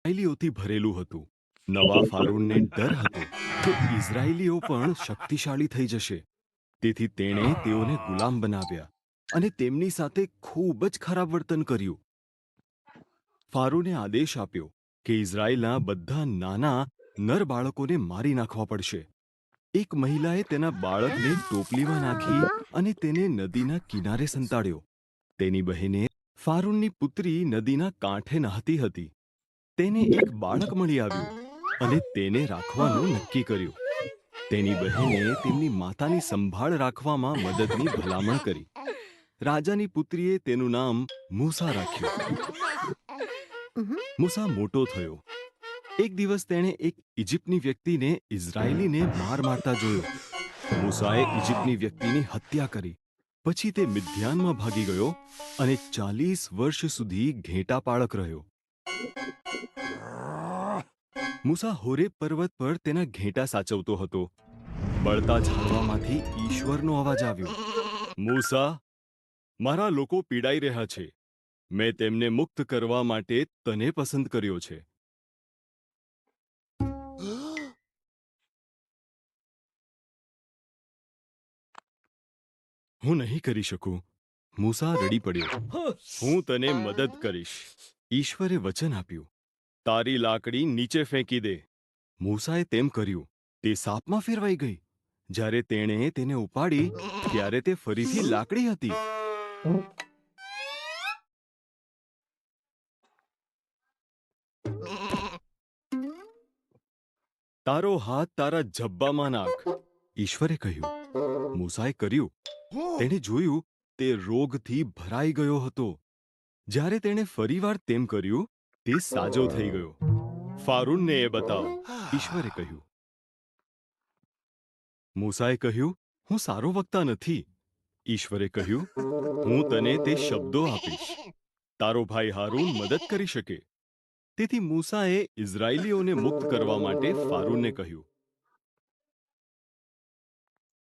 ઇઝરાયેલીઓથી ભરેલું હતું. નવા ફારૂનને ડર હતો કે ઇઝરાયેલીઓ પણ શક્તિશાળી થઈ જશે. તેથી તેણે તેઓને ગુલામ બનાવ્યા અને તેમની સાથે ખૂબ જ ખરાબ વર્તન કર્યું. ફારૂને આદેશ આપ્યો કે ઇઝરાયેલના બધા નાના નર બાળકોને મારી નાખવા પડશે. એક મહિલાએ તેના બાળકને ટોપલીમાં નાખી અને તેને નદીના કિનારે સંતાડ્યો. તેની બહેને ફારૂનની પુત્રી નદીના કાંઠે નહાતી હતી. તેને એક બાળક મળી આવ્યું અને તેને રાખવાનું નક્કી કર્યું. તેની બહેને તેમની માતાની સંભાળ રાખવામાં મદદની ભલામણ કરી. રાજાની પુત્રીએ તેનું નામ મૂસા રાખ્યું. મૂસા મોટો થયો. એક દિવસ તેણે એક ઇજિપ્તની વ્યક્તિને ઇઝરાયેલીને માર મારતા જોયો. મૂસાએ ઇજિપ્તની વ્યક્તિની હત્યા કરી. પછી તે મિદ્યાનમાં ભાગી ગયો અને 40 વર્ષ સુધી ઘેટા પાળક રહ્યો. મૂસા હોરેબ પર્વત પર તેના ઘેટા સાચવતો હતો. બળતા ઝાડવામાંથી ઈશ્વરનો અવાજ આવ્યો. મૂસા, મારા લોકો પીડાઈ રહ્યા છે. મેં તેમને મુક્ત કરવા માટે તને પસંદ કર્યો છે. હું નહીં કરી શકું. મૂસા રડી પડ્યો. હું તને મદદ કરીશ. ઈશ્વરે વચન આપ્યું, તારી લાકડી નીચે ફેંકી દે. મૂસાએ તેમ કર્યું. તે સાપમાં ફેરવાઈ ગઈ. જ્યારે તેણે તેને ઉપાડી ત્યારે તે ફરીથી લાકડી હતી. તારો હાથ તારા જબ્બામાં નાખ, ઈશ્વરે કહ્યું. મૂસાએ કર્યું. તેણે જોયું તે રોગથી ભરાઈ ગયો હતો. જ્યારે તેણે ફરીવાર તેમ કર્યું, તે સાજો થઈ ગયો. ફારૂનને એ બતાવ, ઈશ્વરે કહ્યું. મૂસાએ કહ્યું, હું સારો વક્તા નથી. ઈશ્વરે કહ્યું, હું તને તે શબ્દો આપીશ. તારો ભાઈ હારૂન મદદ કરી શકે. તેથી મૂસાએ ઇઝરાયેલીઓને મુક્ત કરવા માટે ફારૂનને કહ્યું.